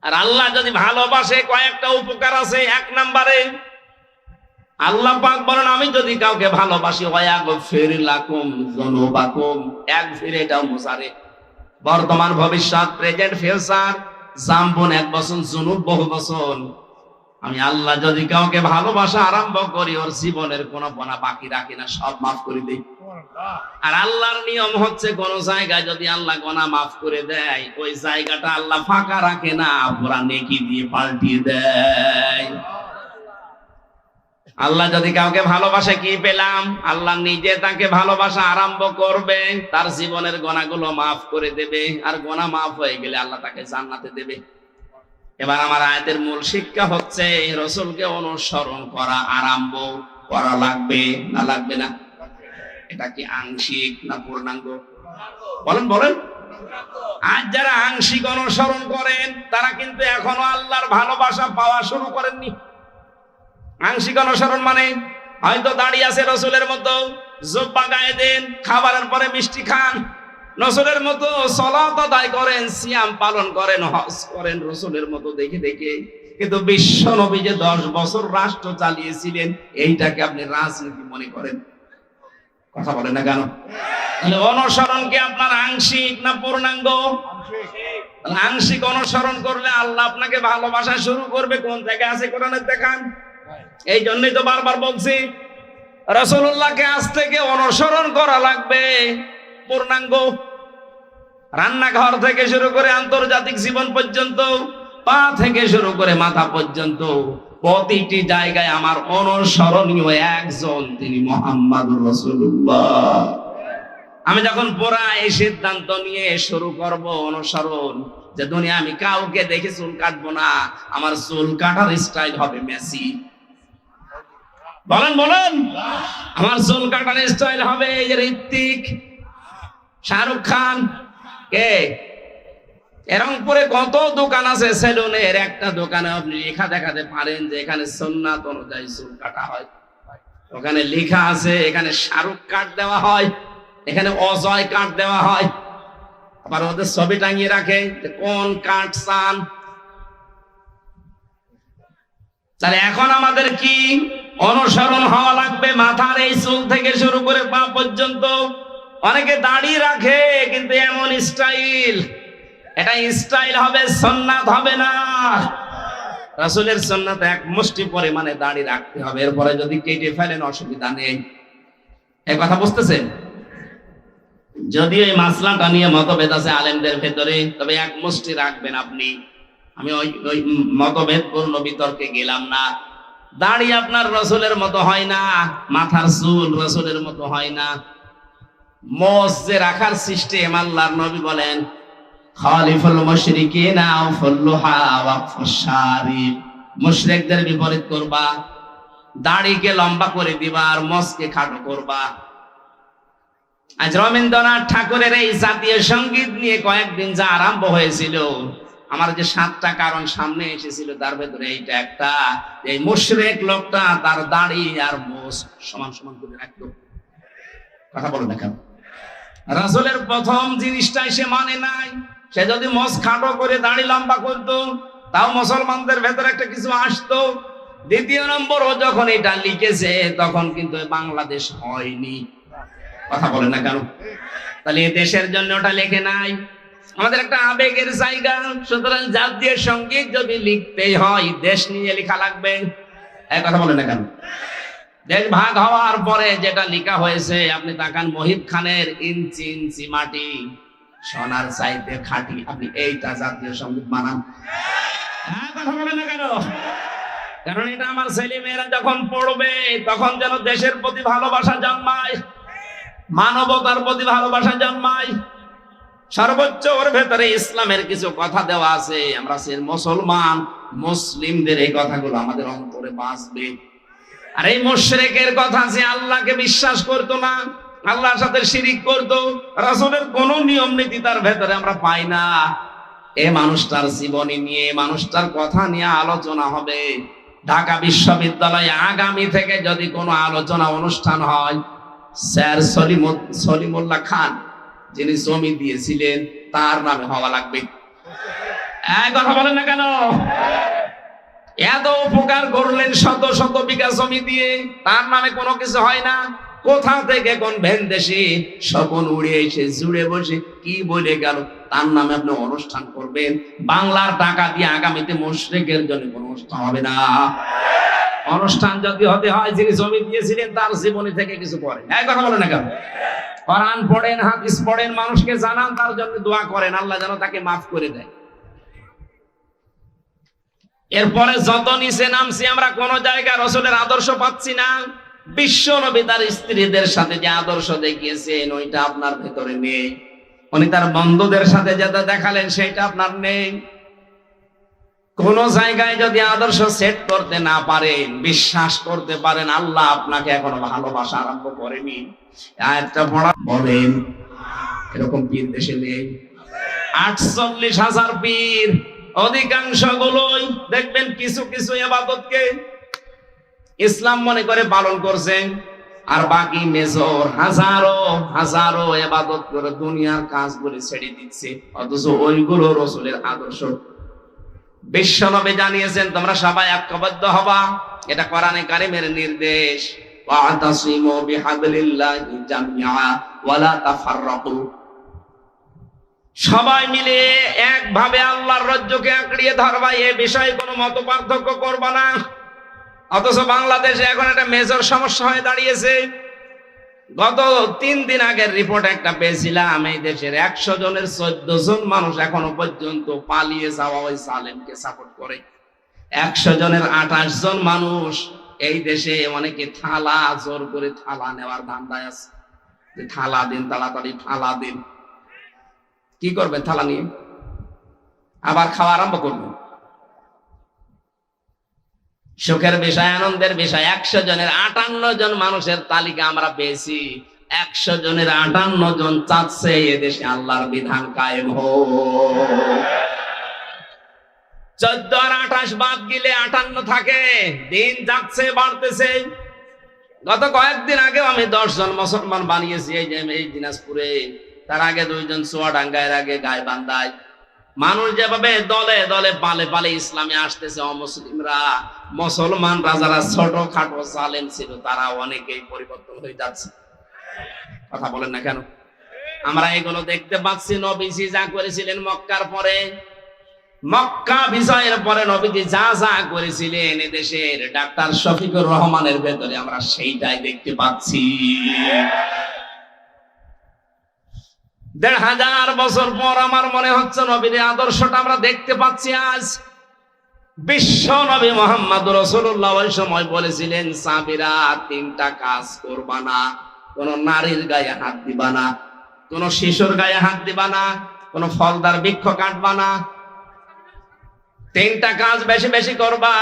আর আল্লাহ যদি ভালোবাসে, কয়েকটা উপকার আছে। 1 নম্বরে আল্লাহ পাক বলেন, আমি যদি কাউকে ভালোবাসি, ওয়ায়াগফির লাকুম যুনুবাকুম। ইয়াগফির এটাও মুজারে, বর্তমান, ভবিষ্যৎ, প্রেজেন্ট, ফিউচার। জামবুন 1 বছর, যুনুব বহু বছর। আমি আল্লাহ যদি কাউকে ভালোবাসা আরম্ভ করি, ওর জীবনের কোনো গোনা বাকি রাখি না, সব মাফ করে দেই। আর আল্লাহর নিয়ম হচ্ছে কোন জায়গায় যদি আল্লাহ গুনাহ মাফ করে দেয়, ওই জায়গাটা আল্লাহ ফাঁকা রাখে না, পুরা নেকি দিয়ে পাল্টিয়ে দেয়। আল্লাহ যদি কাউকে ভালোবাসে, কি পেলাম? আল্লাহ নিজে তাকে ভালোবাসা আরম্ভ করবে, তার জীবনের গুনাহগুলো মাফ করে দেবে, আর গুনাহ মাফ হয়ে গেলে আল্লাহ তাকে জান্নাতে দেবে। এবার আমার আয়াতের মূল শিক্ষা হচ্ছে রাসূলকে অনুসরণ করা আরম্ভ করা লাগবে না লাগবে না? এটা কি আংশিক না পূর্ণাঙ্গ? বলেন বলেন। আজ যারা আংশিক অনুসরণ করেন তারা কিন্তু এখনো আল্লাহর ভালোবাসা পাওয়া শুরু করেননি। আংশিক অনুসরণ মানে হয়তো দাঁড়িয়ে আছে রাসূলের মতো, জুব্বা গায়ে দেন, খাবারের পরে মিষ্টি খান, রাসূলের মতো সালাত আদায় করেন, সিয়াম পালন করেন, হজ করেন রাসূলের মতো দেখে দেখে। কিন্তু বিশ্ব নবী যে 10 বছর রাষ্ট্র চালিয়েছিলেন, এইটাকে আপনি রাজনীতি মনে করেন? কথা বলেন না কেন? তাহলে অনুসরণ কি আপনার আংশিক না পূর্ণাঙ্গ? আংশিক অনুসরণ করলে আল্লাহ আপনাকে ভালোবাসা শুরু করবে। কোন জায়গায় আছে কোরআনে দেখান। এই জন্যই তো বারবার বলছি রাসূলুল্লাহকে আজ থেকে অনুসরণ করা লাগবে পূর্ণাঙ্গ। রান্নাঘর থেকে শুরু করে আন্তর্জাতিক জীবন পর্যন্ত, পা থেকে শুরু করে মাথা পর্যন্ত প্রতিটি জায়গায় আমার অনুসরণীয় একজন, তিনি মুহাম্মাদুর রাসূলুল্লাহ। আমি যখন পুরা এই সিদ্ধান্ত নিয়ে শুরু করব অনুসরণ, যে দুনিয়া আমি কাউকে দেখে চুল কাটবো না, আমার চুল কাটার স্টাইল হবে মেসি। বলেন বলেন। আমার চুল কাটার স্টাইল হবে এই যে ঋত্বিক, শাহরুখ খান। কে? রংপুরে কত দোকান আছে সেলুনের, একটা দোকানে আপনি লেখা দেখাতে পারেন যে এখানে সুন্নাত অনুযায়ী চুল কাটা হয়। ওখানে লেখা আছে এখানে শাহরুখ কাট দেওয়া হয়, এখানে অজয় কাট দেওয়া হয়। আবার ওদের ছবি টাঙিয়ে রাখে কোন কাট চান। তাহলে এখন আমাদের কি অনুসরণ হওয়া লাগবে? মাথার এই চুল থেকে শুরু করে পা পর্যন্ত। অনেকে দাড়ি রাখে কিন্তু এমন স্টাইল, এটা স্টাইল হবে, সুন্নাত হবে না। রাসূলের সুন্নাত এক মুষ্টি পরিমাণে দাড়ি রাখতে হবে, এরপরে যদি কেটে ফেলেন অসুবিধা নেই। এই কথা বুঝতেছেন? যদিও এই মাসলাটা নিয়ে মতভেদ আছে আলেমদের ভেতরে, তবে এক মুষ্টি রাখবেন আপনি। আমি ওই মতভেদপূর্ণ বিতর্কে গেলাম না। দাড়ি আপনার রাসূলের মতো হয় না, মাথার চুল রাসূলের মতো হয় না। মোজ যে রাখার সিস্টেম, আল্লাহর নবী বলেন খালিফুল মুশরিকিনা ফাল্লুহা ওয়াকফুশ শারিব, মুশরিকদের বিপরীত করবা, দাড়িকে লম্বা করে দিবা আর মোজকে খাটো করবা। আজ রবীন্দ্রনাথ ঠাকুরের এই জাতীয় সঙ্গীত নিয়ে কয়েকদিন যা আরম্ভ হয়েছিল, আমার যে 7টা কারণ সামনে এসেছিল তার ভেতরে এইটা একটা। এই মুশরিক লোকটা তার দাড়ি আর মোজ সমান সমান করে রাখলো। কথা বলেন না কেন? রাসূলের প্রথম জিনিসটাই সে মানে নাই। সে যদি মোজ খাটো করে দাড়ি লম্বা করতো তাও মুসলমানদের ভেতরে একটা কিছু আসতো। দ্বিতীয় নম্বর, ও যখন এটা লিখেছে তখন কিন্তু বাংলাদেশ হয়নি। কথা বলেন না কেন? তাহলে দেশের জন্য ওটা লেখে নাই। আমাদের একটা আবেগের জায়গা, সুতরাং জাতীয় সঙ্গীত যদি লিখতেই হয় দেশ নিয়ে লেখা লাগবে। এই কথা বলেন না কেন? দেশ ভাগ হওয়ার পরে যেটা লেখা হয়েছে, আপনি তাকান মহিব খানের ইঞ্চি ইঞ্চি মাটি সোনার চাইতে খাঁটি, আপনি এইটা জাতীয় সঙ্গীত মানান? কথা বলেন না কেন? কারণ এটা আমার ছেলে মেয়েরা যখন পড়বে তখন যেন দেশের প্রতি ভালোবাসা জন্মায়, মানবতার প্রতি ভালোবাসা জন্মায়। সর্বোচ্চ ওর ভেতরে ইসলামের কিছু কথা দেওয়া আছে। আমরা মুসলমান, মুসলিমদের এই কথাগুলো আমাদের অন্তরে বাঁচবে। আর এই মুশরিকের কথা, যে আল্লাহকে বিশ্বাস করতো না, আল্লাহর সাথে শিরিক করতো, রাসূলের কোন নিয়ম নীতি তার ভেতরে আমরা পাই না, এই মানুষটার জীবনী নিয়ে, মানুষটার কথা নিয়ে আলোচনা হবে। ঢাকা বিশ্ববিদ্যালয়ে আগামী থেকে যদি কোনো আলোচনা অনুষ্ঠান হয়, স্যার সলিমুল্লাহ খান যিনি জমি দিয়েছিলেন তার নামে হওয়া লাগবে। কথা বলেন না কেন? এত উপকার করলেন শত শত বিঘা জমি দিয়ে, তার নামে কোনো কিছু হয় না। কোথা থেকে কোন ভেনদেশি স্বপন উড়ে এসে জুড়ে বসে কি বলে গেল, তার নামে আপনি অনুষ্ঠান করবেন। বাংলার টাকা দিয়ে আগামীতে মুশরিকের জন্য কোনো অনুষ্ঠান হবে না। অনুষ্ঠান যদি হতে হয় যিনি জমি দিয়েছিলেন তার জীবনী থেকে কিছু পড়েন, এই কথা বলেন না কেন? কোরআন পড়েন, হাদিস পড়েন, মানুষকে জানান, তার জন্য দোয়া করেন আল্লাহ যেন তাকে মাফ করে দেয়। এরপরে যত নিচে নামছি আমরা কোন জায়গায় রাসূলের আদর্শ পাচ্ছি না। বিশ্ব নবী তার স্ত্রীদের সাথে যে আদর্শ দেখিয়েছেন ওইটা আপনার ভেতরে নেই। উনি তার বন্ধুদের সাথে যেটা দেখালেন সেটা আপনার নেই। কোন জায়গায় যদি আদর্শ সেট করতে না পারেন, বিশ্বাস করতে পারেন আল্লাহ আপনাকে এখনো ভালোবাসা আরম্ভ করেনি। আয়াতটা পড়া বলেন, এরকম পীর দেশে নেই। 48,000 পীর, অধিকাংশ গুলোই দেখবেন কিছু কিছু ইবাদতকে ইসলাম মনে করে পালন করছেন, আর বাকি মেজর হাজারো হাজারো ইবাদত করে দুনিয়ার কাজগুলি ছেড়ে দিচ্ছে, অথচ ওইগুলো রাসূলের আদর্শ। বিশ্বনবী জানিয়েছেন তোমরা সবাই ঐক্যবদ্ধ হবা, এটা কোরআনে কারিমের নির্দেশ। ওয়াতাসিমু বিহাবলিল্লাহি জামিআ ওয়ালা তাফাররাকু, সবাই মিলে একভাবে আল্লাহর রজ্জুকে আঁকড়িয়ে ধরবা, এ বিষয়ে কোনো মত পার্থক্য করবা না। অথচ বাংলাদেশে এখন একটা মেজর সমস্যা হয়ে দাঁড়িয়েছে। গত 3 দিন আগের রিপোর্ট একটা পেয়েছিলাম, এই দেশের 100 জনের 14 জন মানুষ এখনো পর্যন্ত পালিয়ে যাওয়া ওই জালেমকে সাপোর্ট করে। 100 জনের 28 জন মানুষ এই দেশে অনেকে থালা জোর করে থালা নেওয়ার ধান্দায় আছে, যে থালা দিন, তাড়াতাড়ি থালা দিন। কি করবেন থালা নিয়ে? আবার খাওয়া আরম্ভ করবেন। সুখের বিষয়, আনন্দের বিষয়, 100 জনের 58 জন মানুষের তালিকা আমরা পেয়েছি। 100 জনের 58 জন চাচ্ছে এদেশে আল্লাহর বিধান কায়েম হোক। 14 আর 28 বাদ গেলে 58 থাকে। দিন যাচ্ছে, বাড়তেছে। গত কয়েকদিন আগেও আমি 10 জন মুসলমান বানিয়েছি এই দিনাজপুরে। তার আগে 2 জন চুয়াডাঙ্গা, এর আগে গাইবান্ধায়। মানুষ যেভাবে দলে দলে পালে পালে ইসলামে আসতেছে, অমুসলিমরা, মুসলমানরা যারা ছোট খাটো জালেম ছিল তারা অনেকেই পরিবর্তন হয়ে যাচ্ছে। কথা বলেন না কেন? আমরা এগুলো দেখতে পাচ্ছি। নবীজি যা করেছিলেন মক্কার পরে, মক্কা বিজয়ের পরে নবীজি যা যা করেছিলেন এদেশের ডাক্তার শফিকুর রহমানের ভেতরে আমরা সেইটাই দেখতে পাচ্ছি। 1500 বছর পর আমার মনে হচ্ছে নবীর আদর্শটা আমরা দেখতে পাচ্ছি আজ। বিশ্ব নবী মুহাম্মদ রাসূলুল্লাহ ওই সময় বলেছিলেন, সাহাবীরা 3টা কাজ করবা না। কোন নারীর গায়ে হাত দিবা না, কোন শিশুর গায়ে হাত দিবা না, কোন ফলদার বৃক্ষ কাটবা না। 3টা কাজ বেশি বেশি করবা।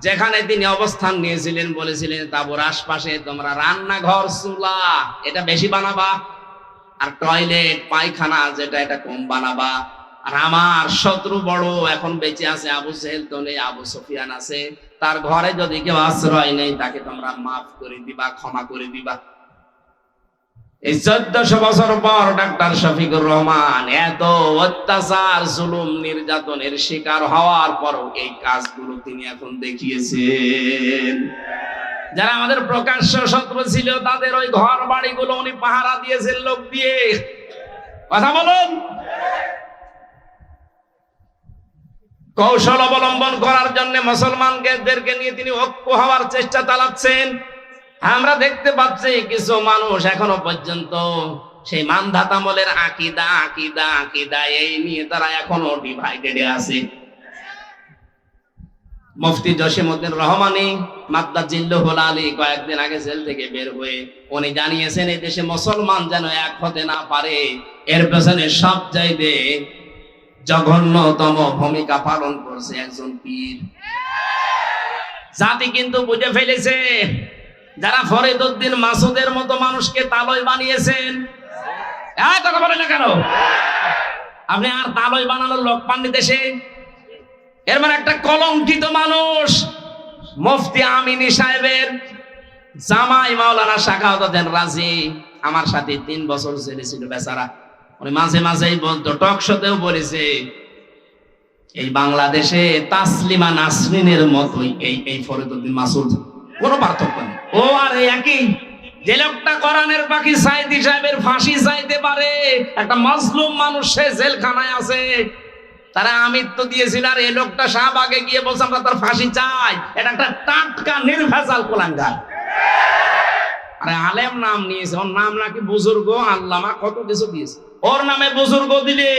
যেখানে তিনি অবস্থান নিয়েছিলেন বলেছিলেন তাবুর আশপাশে তোমরা রান্নাঘর, চুলা এটা বেশি বানাবা, আর টয়লেট পায়খানা যেটা এটা কম বানাবা। আর আমার শত্রু বড় এখন বেঁচে আছে, আবু জেহেল তো নেই, আবু সুফিয়ান আছে, তার ঘরে যদি কেউ আশ্রয় নেই তাকে তোমরা মাফ করে দিবা, ক্ষমা করে দিবা। এই 1400 বছর পর ডাক্তার শফিকুর রহমান এত অত্যাচার, জুলুম, নির্যাতনের শিকার হওয়ার পরও এই কাজগুলো তিনি এখন দেখিয়েছেন। যারা আমাদের প্রকাশ্য শত্রু ছিল তাদের ওই ঘর বাড়িগুলো উনি পাহারা দিয়েছেন লোক দিয়ে। কথা বলুন। কৌশল অবলম্বন করার জন্য মুসলমানদেরকে নিয়ে তিনি ঐক্য হওয়ার চেষ্টা চালাচ্ছেন। আমরা দেখতে পাচ্ছি কিছু মানুষ এখনো পর্যন্ত সেই মানধাতামলের আকীদা আকীদা আকীদা এই নিয়ে তারা এখনো ডিভাইডেড আছে। মুফতি জসিমউদ্দিন রহমানী মাদ্দাজিল্লুহুল আলী কয়েকদিন আগে জেল থেকে বের হয়ে উনি জানিয়েছেন এই দেশে মুসলমান যেন এক হতে না পারে, এর পেছনে সবচাইতে জঘন্যতম ভূমিকা পালন করছে একজন পীর। জাতি কিন্তু বুঝে ফেলেছে, যারা ফরিদউদ্দিন মাসুদের মতো মানুষকে তালয় বানিয়েছেন। কথা বলে না কেন? আপনি আর তালয় বানানোর লোক পাননি দেশে। এর মানে একটা কলঙ্কিত মানুষ। মুফতি আমিনী সাহেবের জামাই মাওলানা শাখাওয়াত রাজি আমার সাথে 3 বছর জেলে ছিল বেচারা। উনি মাঝে মাঝেই বলতো, টক শোতেও বলেছে, এই বাংলাদেশে তাসলিমা নাসরিনের মতোই এই ফরিদউদ্দিন মাসুদ, কোনো পার্থক্য নেই। ও আর একই, যে লোকটা কোরআনের পাখি সাইদি সাহেবের ফাঁসি চাইতে পারে, একটা মাজলুম মানুষ সে জেলখানায় আছে, তারা আমিত্ব দিয়েছিল, আর এই লোকটা শাহবাগে গিয়ে বলছে আমরা তার ফাঁসি চাই। এটা একটা টাটকা নির্ভেজাল কুলাঙ্গার। আরে আলেম নাম নিয়েছে, ওর নাম নাকি বুজুর্গ, আল্লামা কত কিছু দিয়েছে। ওর নামে বুজুর্গ দিলে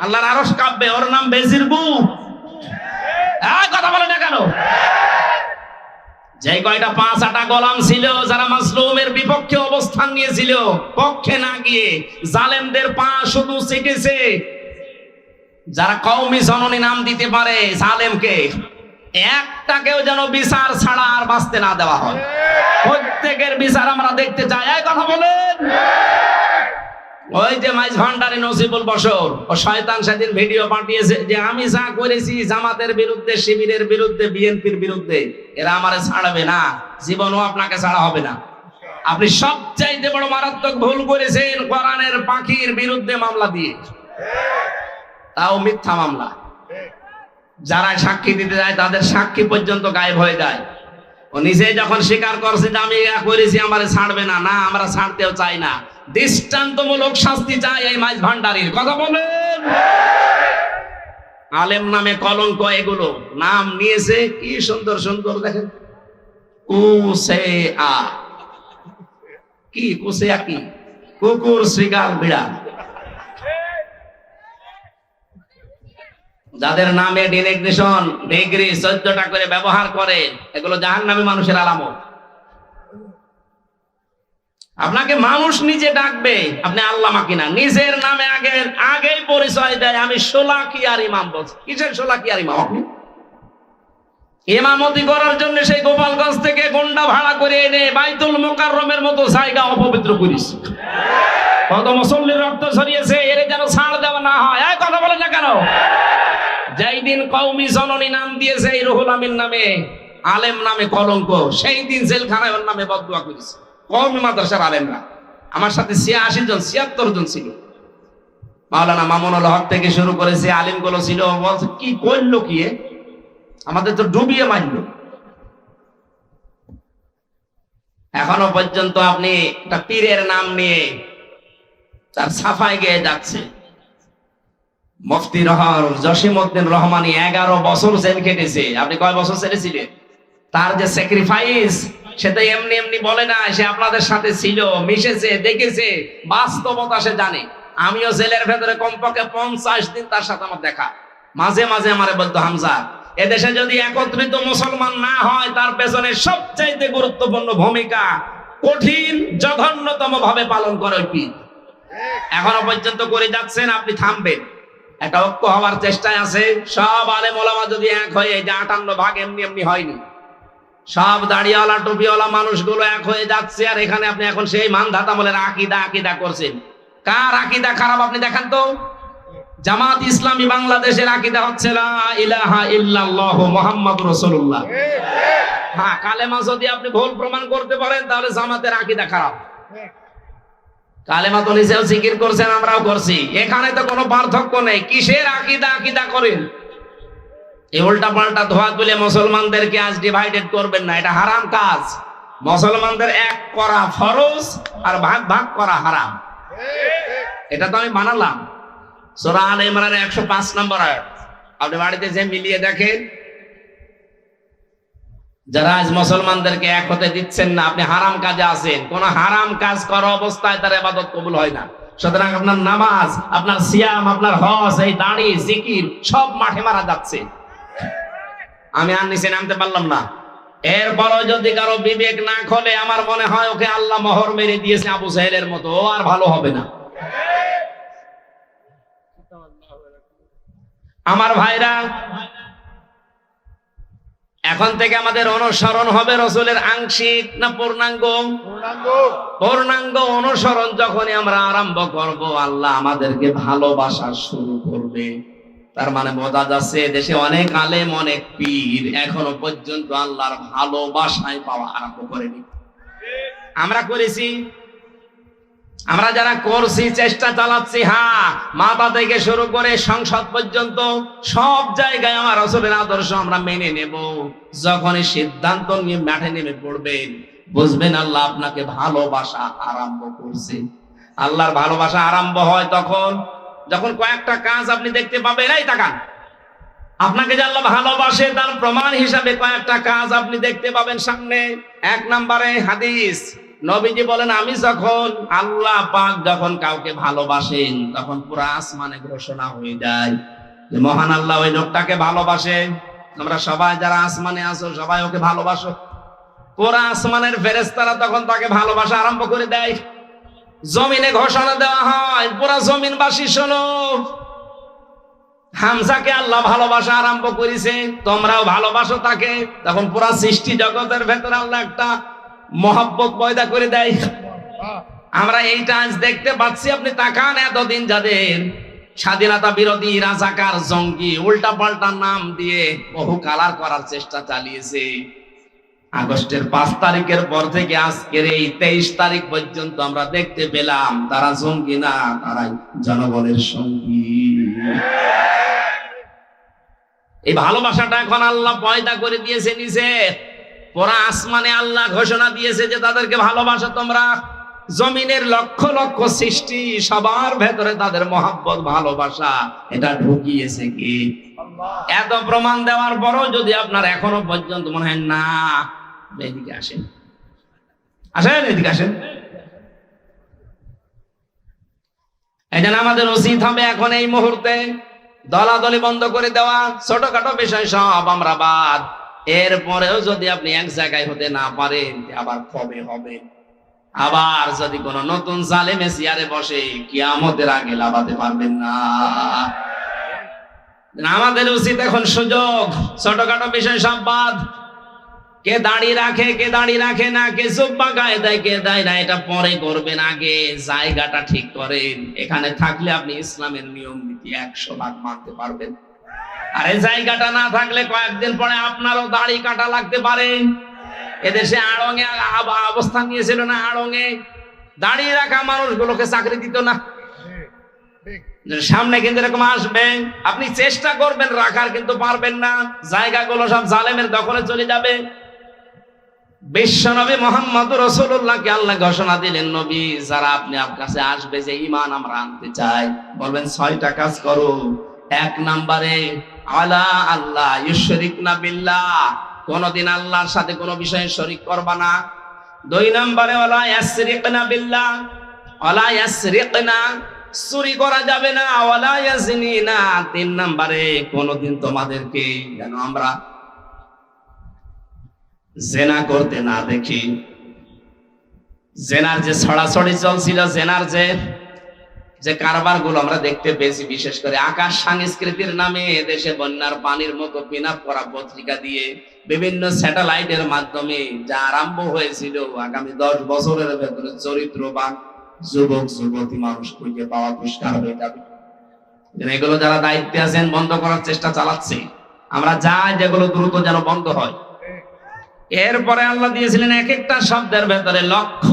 আল্লাহর আরশ কাঁপবে। ওর নাম বেজিরবু। কথা বলে না কেন? যে কয়টা 5-8টা গোলাম ছিল যারা মাজলুমের বিপক্ষে অবস্থান নিয়েছিল, পক্ষে না গিয়ে জালেমদের পা শুধু চেটেছে। যারা কওমি জননী নাম দিতে পারে জালেমকে, একটাকেও যেন বিচার ছাড়া আর বাঁচতে না দেওয়া হয়। প্রত্যেকের বিচার আমরা দেখতে চাই। এই কথা বলেন। ওই যে মাইজ ভান্ডারী নসিবুল বশর, ও শয়তান সেদিন ভিডিও পাঠিয়েছে যে আমি যা করেছি জামাতের বিরুদ্ধে, শিবিরের বিরুদ্ধে, বিএনপির বিরুদ্ধে, এরা আমারে ছাড়বে না, জীবনও আপনাকে ছাড়া হবে না। আপনি সবচাইতে বড় মারাত্মক ভুল করেছেন কোরআনের পাখির বিরুদ্ধে মামলা দিয়ে, তাও মিথ্যা মামলা। যারা সাক্ষী দিতে যায় তাদের সাক্ষী পর্যন্ত গায়েব হয়ে যায়। ও নিজে যখন স্বীকার করছে যে আমি করেছি, আমারে ছাড়বে না, না আমরা ছাড়তেও চাই না, দৃষ্টান্তমূলক শাস্তি চাই এই মাইজ ভান্ডারীর। কথা বলেন। আলেম নামে কলঙ্ক, এগুলো নাম নিয়েছে কি সুন্দর সুন্দর, দেখেন কুসেআ, কি কুসেআ, কি কুকুর, শ্রীগাল, বিড়াল। যাদের নামে ডিনেগনেশন ডিগ্রি 14টা করে ব্যবহার করে, এগুলো জাহান্নামী মানুষের আলামত। আপনাকে মানুষ নিজে ডাকবে, আপনি আল্লামা কিনা, নিজের নামে আগেই পরিচয় দেয় আমি শোলাকিয়ার ইমাম। বলছে কিসের শোলাকিয়ার ইমাম? আপনি ইমামতি করার জন্য সেই গোপালগঞ্জ থেকে গন্ডা ভাড়া করে এনে বাইতুল মুকাররমের মতো জায়গা অপবিত্র করিস। কত মুসল্লির রক্ত ছড়িয়েছে, এর যেন ছাড় দেওয়া না হয়। এই কথা বলে না কেন? যেই দিন কওমি জননী নাম দিয়েছে এই রুহুল আমিন নামে, আলেম নামে কলঙ্ক, সেই দিন জেলখানায় ওর নামে বদদুয়া করেছে কওমি মাদ্রাসার আলেমরা। আমার সাথে 86 জন 76 জন ছিল। মাওলানা মামুনুল হক থেকে শুরু করেছে, আলিমগুলো ছিল। বলছে কি করলো, কি আমাদের তো ডুবিয়ে মারলো। এখনো পর্যন্ত আপনি একটা পীরের নাম নিয়ে তার সাফাই গেয়ে যাচ্ছে। মুফতি জসিমউদ্দিন রহমানী 11 বছর জেল কেটেছে। আপনি কয় বছর ছেড়েছিলেন? তার যে স্যাক্রিফাইস, সেটা এমনি এমনি বলে না, সে আপনাদের সাথে ছিল, মিশেছে, দেখেছে, বাস্তবতা সে জানে। আমিও জেলের ভেতরে কমপক্ষে 50 দিন তার সাথে আমার দেখা। মাঝে মাঝে আমারে বলতো, হামজা, এদেশে যদি একত্রিত মুসলমান না হয়, তার পেছনে সবচাইতে গুরুত্বপূর্ণ ভূমিকা কঠিন জঘন্যতম ভাবে পালন করে ওই পীর। এখনো পর্যন্ত করে যাচ্ছেন, আপনি থামবেন। একটা ঐক্য হওয়ার চেষ্টায় আছে। সব আলেম ওলামা যদি এক হয়ে, যে 58 ভাগ এমনি এমনি হয়নি, সব দাড়িওয়ালা টুপিওয়ালা মানুষগুলো এক হয়ে যাচ্ছে। আর এখানে আপনি এখন সেই মানধাতা বলে আকিদা করছেন। কার আকিদা খারাপ আপনি দেখান তো। জামাত ইসলামী বাংলাদেশের আকিদা হচ্ছে লা ইলাহা ইল্লাল্লাহু মুহাম্মাদুর রাসূলুল্লাহ। হ্যাঁ, কালেমা যদি আপনি ভুল প্রমাণ করতে পারেন, তাহলে জামাতের আকিদা খারাপ। কালেমা তো নিজেও জিকির করছেন, আমরাও করছি, এখানে তো কোনো পার্থক্য নেই। কিসের আকিদা করেন? এই উল্টা পাল্টা ধোয়া তুলে মুসলমানদেরকে আজ ডিভাইডেড করবেন না, এটা হারাম কাজ। মুসলমানদের এক করা ফরজ আর ভাগ ভাগ করা হারাম। এটা তো আমি বানালাম। সূরা আলে ইমরানের 105 নম্বর আয়াত। আপনি বাড়িতে যে মিলিয়ে দেখেন, যারা আজ মুসলমানদেরকে এক হতে দিচ্ছেন না, আপনি হারাম কাজে আছেন। কোন হারাম কাজ করা অবস্থায় তার ইবাদত কবুল হয় না। সুতরাং আপনার নামাজ, আপনার সিয়াম, আপনার হজ, এই দাড়ি, জিকির সব মাঠে মারা যাচ্ছে। আমি আর নিচে নামতে পারলাম না। এরপরও যদি কারো বিবেক না খোলে, আমার মনে হয় ওকে আল্লাহ মোহর মেরে দিয়েছে আবু জাহেলের মতো, ও আর ভালো হবে না। আমার ভাইরা, এখন থেকে আমাদের অনুসরণ হবে রাসূলের আংশিক না পূর্ণাঙ্গ? পূর্ণাঙ্গ অনুসরণ যখনই আমরা আরম্ভ করব, আল্লাহ আমাদেরকে ভালোবাসা শুরু করবে। তার মানে বোঝা যাচ্ছে দেশে অনেক আলেম, অনেক পীর এখনো পর্যন্ত আল্লাহর ভালোবাসায় পাওয়া আরম্ভ করেনি। আমরা করেছি, আমরা যারা করছি, চেষ্টা চালাচ্ছি। হ্যাঁ, মাথা থেকে শুরু করে সংসদ পর্যন্ত সব জায়গায় আমার রাসূলের আদর্শ আমরা মেনে নেব। যখনই সিদ্ধান্ত নিয়ে মাঠে নেমে পড়বেন, বুঝবেন আল্লাহ আপনাকে ভালোবাসা আরম্ভ করছে। আল্লাহর ভালোবাসা আরম্ভ হয় তখন যখন কয়েকটা কাজ আপনি দেখতে পাবেন, এই তাকান, আপনাকে যে আল্লাহ ভালোবাসে তার প্রমাণ হিসাবে কয়েকটা কাজ আপনি দেখতে পাবেন সামনে। এক নম্বরে হাদিস, নবীজি বলেন, আমি যখন আল্লাহ পাক যখন কাউকে ভালোবাসেন তখন পুরো আসমানে ঘোষণা হয়ে যায় যে মহান আল্লাহ ওই লোকটাকে ভালোবাসে। আমরা সবাই যারা আসমানে আছো সবাই ওকে ভালোবাসো। পুরো আসমানের ফেরেশতারা তখন তাকে ভালোবাসা আরম্ভ করে দেয়। জমিনে ঘোষণা দেওয়া হয়, পুরা জমিনবাসী শোনো, হামজাকে আল্লাহ ভালোবাসা আরম্ভ করেছে, তোমরাও ভালোবাসো তাকে। তখন পুরা সৃষ্টি জগতের ভেতরে আল্লাহ একটা মহব্বত পয়দা করে দেয়। আমরা এইটা আজ দেখতে পাচ্ছি। আপনি তাকান, এতদিন যাদের স্বাধীনতা বিরোধী, রাজাকার, জঙ্গি, উল্টা পাল্টা নাম দিয়ে বহু কালার করার চেষ্টা চালিয়েছে, আগস্টের 5 তারিখের পর থেকে আজকের এই 23 তারিখ পর্যন্ত আমরা দেখতে পেলাম তারা জঙ্গি না, তারা জনগণের সঙ্গী। এই ভালোবাসাটা এখন আল্লাহ পয়দা করে দিয়েছে নিচে। পুরা আসমানে আল্লাহ ঘোষণা দিয়েছে যে তাদেরকে ভালোবাসো তোমরা। জমিনের লক্ষ লক্ষ সৃষ্টি সবার ভেতরে তাদের মহব্বত, ভালোবাসা এটা ঢুকিয়েছে কি আল্লাহ। এত প্রমাণ দেওয়ার পরও যদি আপনার এখনো পর্যন্ত মনে হয় না, এদিকে আসেন, আসেন, এদিকে আসেন। এই জন্য আমাদের উচিত হবে এখন এই মুহূর্তে দলাদলি বন্ধ করে দেওয়া, ছোটখাটো বিষয় সব আমরা বাদ। এরপরেও যদি আপনি এক জায়গায় হতে না পারেন, আবার কবে হবে? আবার যদি কোন নতুন জালেমে চেয়ারে বসে, কিয়ামতের আগে লাভাতে পারবেন না। আমাদের উচিত এখন সুযোগ, ছোটখাটো বিষয় সব বাদ। কে দাড়ি রাখে, কে দাড়ি রাখে না, কে জুব্বা গায়ে দেয়, কে দেয় না, এটা পরে করবেন, আগে জায়গাটা ঠিক করেন। এখানে থাকলে আপনি ইসলামের নিয়ম নীতি 100 ভাগ মানতে পারবেন। আর এই জায়গাটা না থাকলে কয়েকদিন পরে আপনারও দাড়ি কাটা লাগতে পারে। এদেশে আড়ং এ অবস্থান নিয়েছিল না, আড়ং এ দাঁড়িয়ে রাখা মানুষগুলোকে চাকরি দিত না। সামনে কিন্তু এরকম আসবে, আপনি চেষ্টা করবেন রাখার, কিন্তু পারবেন না। জায়গাগুলো সব জালেমের দখলে চলে যাবে। বিশ্বনবী মুহাম্মদ রাসূলুল্লাহকে আল্লাহ ঘোষণা দিলেন, নবী, যারা আপনি আপনার কাছে আসবে যে ঈমান আমরা আনতে চাই, বলবেন 6টা কাজ করো। 1 নম্বরে আলা আল্লাহ ইউশরিকনা বিল্লাহ, কোনদিন আল্লাহর সাথে কোনো বিষয়ে শরীক করবা না। 2 নম্বরে ওয়ালা ইয়াসরিকনা বিল্লাহ, ওয়ালা ইয়াসরিকনা, চুরি করা যাবে না। ওয়ালা ইয়াজনিনা, 3 নম্বরে কোনদিন তোমাদেরকে যেন আমরা জেনা করতে না দেখি। জেনার যে ছড়াছড়ি চলছিল, জেনার যে কারবার গুলো আমরা দেখতে পেয়েছি, বিশেষ করে আকাশ সংস্কৃতির নামে দেশে বন্যার পানির মতো পিন আপ করা পত্রিকা দিয়ে বিভিন্ন স্যাটেলাইটের মাধ্যমে যা আরম্ভ হয়েছিল, আগামী 10 বছরের ভেতরে চরিত্রবান যুবক যুবতী মানুষ খুঁজে পাওয়া দুষ্কার হয়ে যাবে। এগুলো যারা দায়িত্বে আছেন বন্ধ করার চেষ্টা চালাচ্ছে। আমরা যাই যেগুলো দ্রুত যেন বন্ধ হয়। এরপরে আল্লাহ দিয়েছিলেন এক একটা শব্দের ভেতরে লক্ষ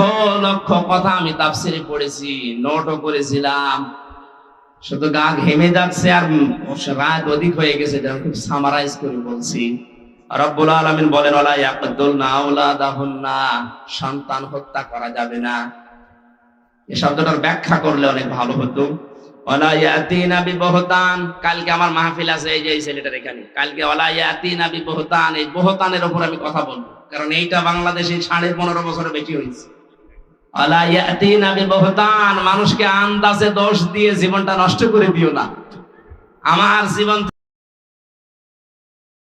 লক্ষ কথা। আমি তাফসিরে পড়েছি, নোটও করেছিলাম, শুধু গা ঘেমে যাচ্ছে আর রাত অধিক হয়ে গেছে, খুব সামারাইজ করে বলছি। রব্বুল আলামিন বলেন, ওয়ালা ইয়াকতুলনা আওলাদাহুন্না, সন্তান হত্যা করা যাবে না। এই শব্দটার ব্যাখ্যা করলে অনেক ভালো হতো। ওয়ালা ইয়াতিনা বিবহতান, কালকে আমার মাহফিল আছে, এই যে এই ছেলেটার এখানে, কালকে ওয়ালা ইয়াতিনা বিবহতান, এই বহতানের উপর আমি কথা বলবো, কারণ এইটা বাংলাদেশে 15.5 বছরের বেশি হয়েছে। ওয়ালা ইয়াতিনা বিবহতান, মানুষকে আন্দাজে দোষ দিয়ে জীবনটা নষ্ট করে দিও না। আমার জীবন